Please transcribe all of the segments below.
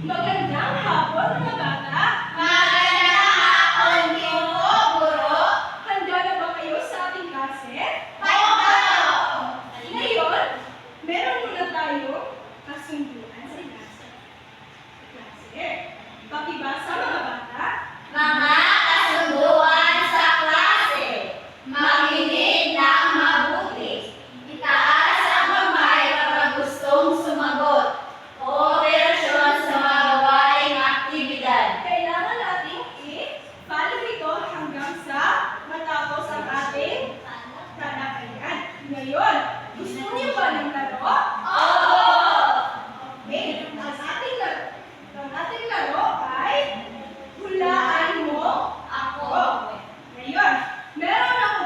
Magandang hapon, mga bata! Magandang hapon din po, Guro. Handa na ba kayo sa ating klase? Opo! Ngayon, meron muna tayong kasunduan sa klase. Pakibasa, mga bata. Mga kasunduan sa klase. Makinig ng mabuti. Itaas ang kamay kapag gustong sumagot. Kooperasyon sa mga gawaing aktibidad. Kailangan nating i-follow ito hanggang sa matapos ang ating talakayan. Ngayon, gusto niyo ba ng laro? Oo! Okay, ang ating laro ay hulaan mo Ako. Ngayon, meron ako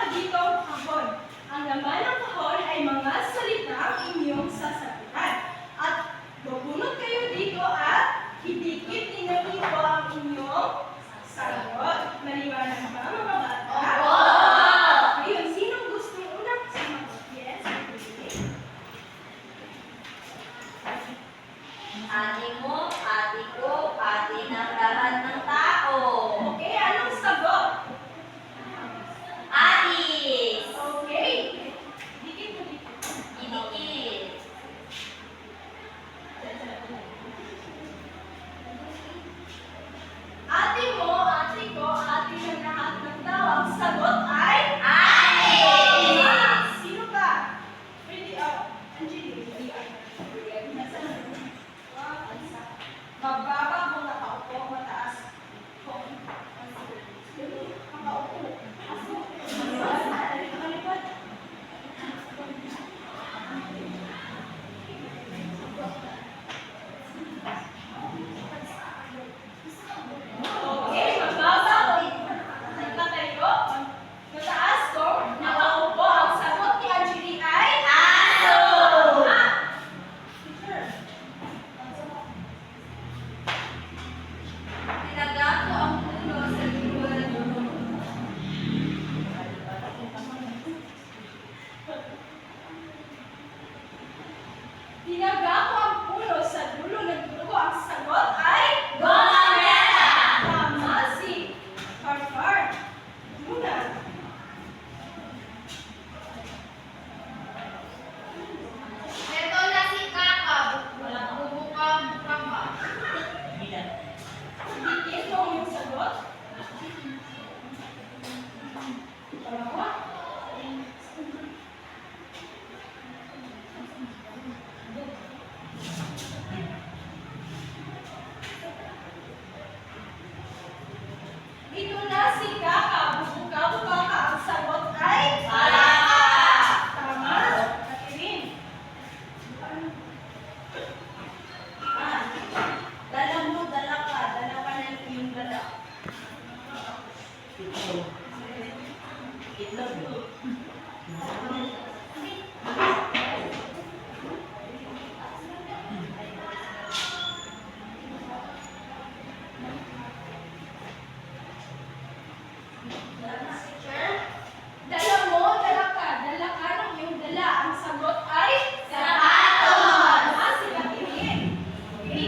ditong kahon. Ang laman ng kahon ay mga salitang inyong sasabihan. At bubunot kayo dito at idikit ninyo dito ang inyong sagot. Maliwanag ba, mga bata? Opo! Ngayon, sinong gustong unang sumagot? Yes, okay. Ate mo, ate ko, ate ng lahat ng tao. Okay, anong sagot? Atis. Okay. Dikit mo dito. Idikit. Ate mo, ate ko, ate ng lahat ng tao. Ang sagot ay Atis. Sino ka? Pwede, Angeline. Nasaan na? Mababa kung nakaupo, mataas kung nakaupo. Nakalipat. Okay, mababa kung nakatayo. Mataas kung nakaupo. Ang sagot ni Angeline ay Aso. Teacher. Tinaga ko ang puno sa dulo ng dulo. Tinaga ko ang puno sa dulo ng dugo. Ang sagot ay Gomamela. tama si Farfar. Luna. Ito na si Kakab. Bubuka-buka pa. Dikit mo yung sagot. Dalawa. Ito na si Kaka. Bubuka-buka ka. Ang sagot ay Palaka. tama. Catherine. Dala mo, dala ka. Dala ka ng iyong dala. Itlog. Dala mo, dala ka ng iyong dala. Ang sagot ay Sapatos. tama si Catherine. Okay.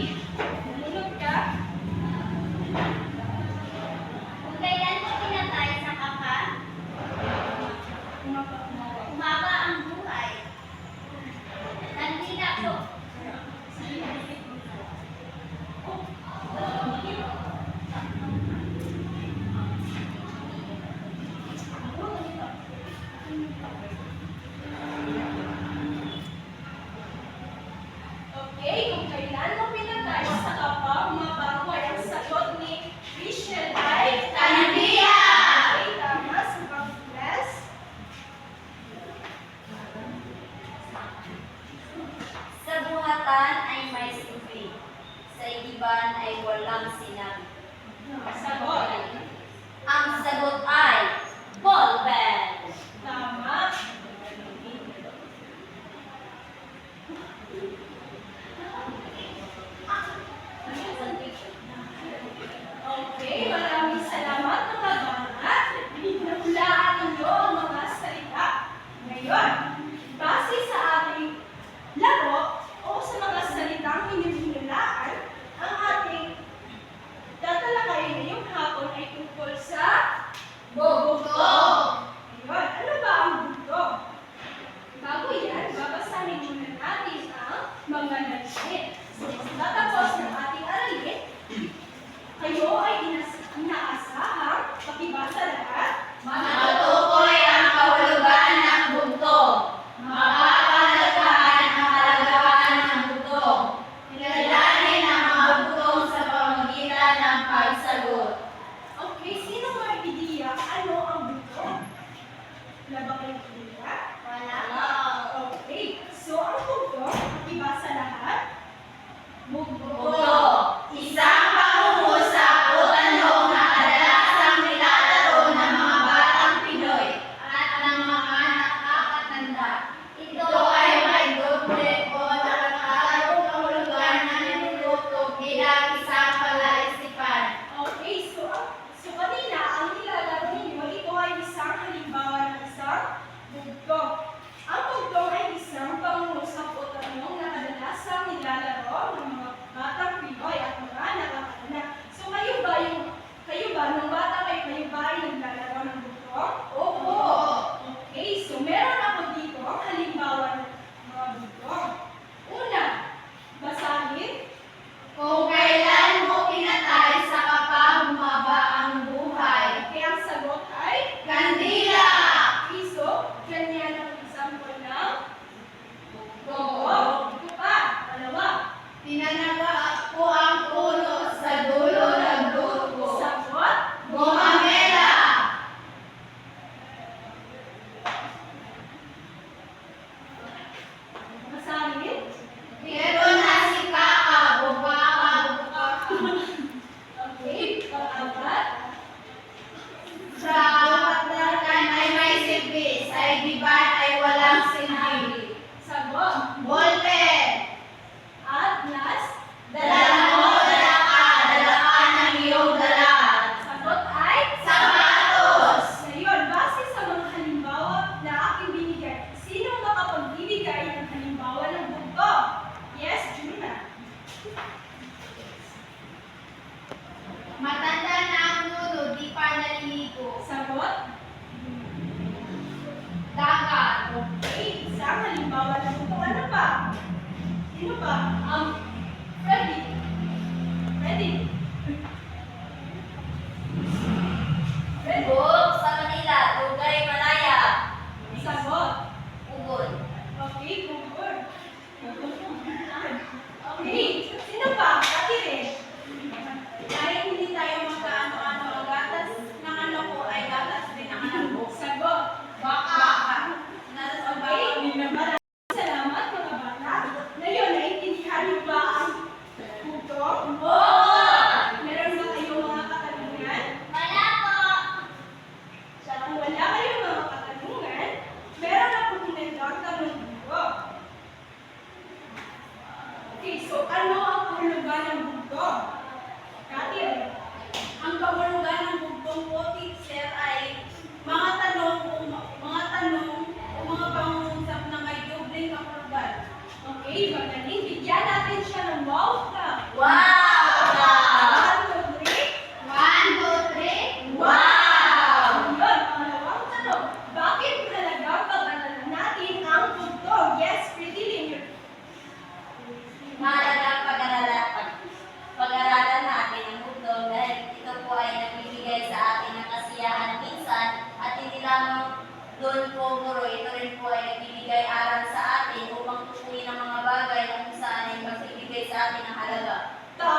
Nalunod ka. Kung kailan mo pinatay sa kaka, umaba ang buhay. Nandita ko. Okay, kung kailan mo pinatay sa kapwa, mabago ay ang sagot ni Rachel ay Tanbiya. Okay, tama sa pag-bless. Sa buhatan ay may sufri. Sa idiban ay walang sinabi. Sagot. Ang sagot ay ballpen. Tama. Okay, maraming salamat, mga bata. Nahulaan ninyo ang mga salita. Ngayon, base sa ating laro, mga naisip. So, pagkatapos ng ating aralin, kayo ay inaasahang pakibasa lahat. Matutukoy ang kahulugan ng bugtong. Mapapahalagahan ang kalagahan ng bugtong. Kilalanin ang mga bugtong sa pamamagitan ng pagsagot. Okay, sino may ideya ano ang bugtong? Wala ba kayong ideya? Wala. Okay, so ang bugtong, pakibasa lahat. Bugtong. Isang pangungusap o tanong na kadalasang nilalaro ng mga batang Pinoy at ng mga nakakatanda. Ito ay may doble o nakatatagong kahulugan na niluluto bilang isang palaisipan. Okay, so kanina, ang nilalaro ninyo, ito ay isang halimbawa ng isang bugtong. Ang bugtong ay isang pangungusap o tanong na kadalasang nilalaro ng mga batang Pinoy at mga nakakatanda. So kayo ba, nung bata kayo ba ay naglalaro ng bugtong? Opo. Okay, so meron ako dito ang halimbawa ng mga bugtong. Una, basahin. Kung kailan mo pinatay sa kapag bumaba ang buhay. Kaya ang sagot ay Kandila! piso. Ganyan ang example ng Oo. ito pa, dalawa. Tinanaga ko ang puno sa dulo ng grupo. Sagot. Gumamela! Basahin. Pero na si Kaka, bubaka. Okay, pang-apat. Sa kapatlakan ay may silbi, sa igiban ay walang sinabi. Sagot. Bolte! At last. Dala mo, dala ka ng iyong dala. Sagot ay Sapatos! ngayon, base sa mga halimbawa na aking binigay, sino makapagbibigay ng halimbawa ng bugtong? Yes, Juna. Matanda na ang nuno, di pa naliligo. Sagot. Dagat. Okay, isang halimbawa ng bugtong. Ano pa? Sino pa? Freddy. Freddy. Freddy. Bug sa Manila, Dugay, Malaya. Sagot. Ugod. Okay, good. Okay, sino pa? Pati rin. Dahil hindi tayo magkaano-ano, ang gatas ng ano ko ay gatas din ng anak ko. Sagot. Baka. Nasa sa Okay, maraming salamat mga bata. Ngayon, naiintindihan niyo ba ang bugtong? Meron ba kayong mga katanungan? Wala po. Kung wala kayong mga katanungan, meron ako pinagdang tanong dito. Okay, so ano ang kahulugan ng bugtong? Kati, Ang kahulugan ng bugtong po, teacher, ay mga tanong o mga pangungusap na may dobleng kahulugan. okay, magaling. Bigyan natin siya ng wow ka. Wow! 1, 2, 3. 1, 2, 3. Yun, pangalawang tanong. Bakit mahalagang pag-aralan natin ang bugtong? Yes, pretty linear. Mahalagang pag-aralan natin ang bugtong dahil ito po ay nagbibigay sa atin ng kasiyahan minsan at hindi lamang doon po guro, ito rin po ay nagbibigay aral sa atin upang tukuyin ang mga bagay na kung saan ay magbibigay sa atin ng halaga. Tama.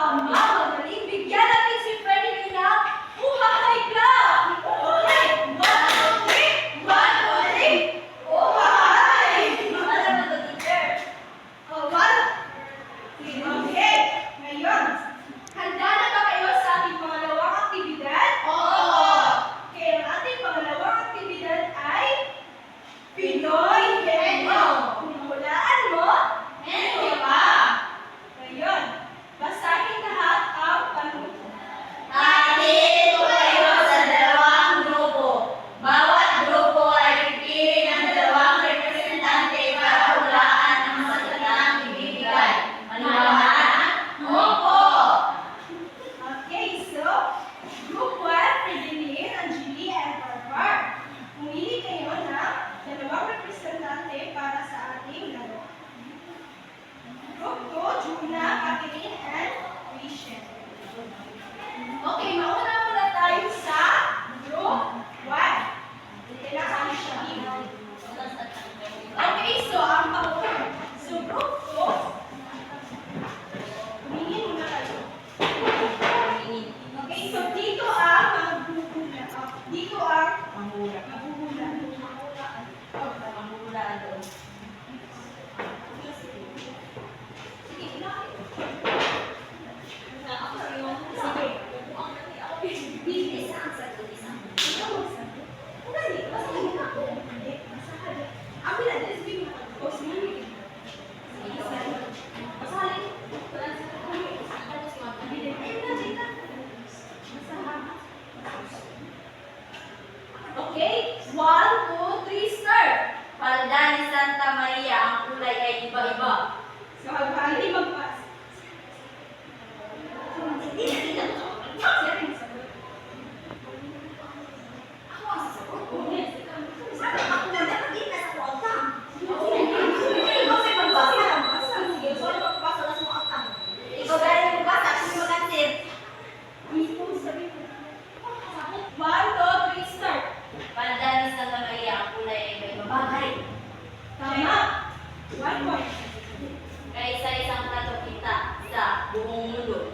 kaysa isang katokita sa buong mundo.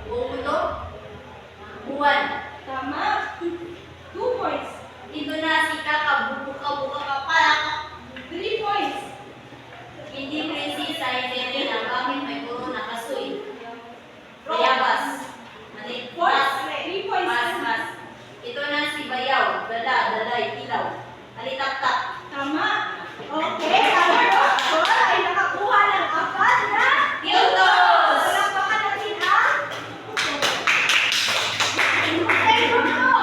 Buong mundo? Buwan. Tama. 2 points. Ito na si kakabuka-buka ka pala. 3 points. Hindi prinsesa, hindi na bakit may puro nakasoy. Bayabas. Mali. 3 points. Mas. Ito na si Bayaw, dalay, ilaw. Alitaktak. Tama. Okay, ang Rosco ay nakakuha ng 4 na Tildos! Palakpakan natin ang Hey, Rosco!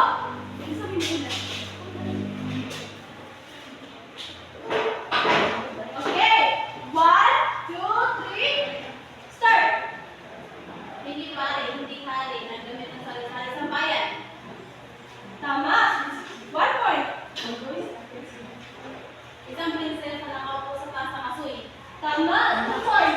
Okay, 1, 2, 3, start! Hindi hari, nagdamit ng sari-sari sa bayan. Tama. 1 point. Isang prinsesa nakaupo sa taas ng asoy. Tama. 2 points.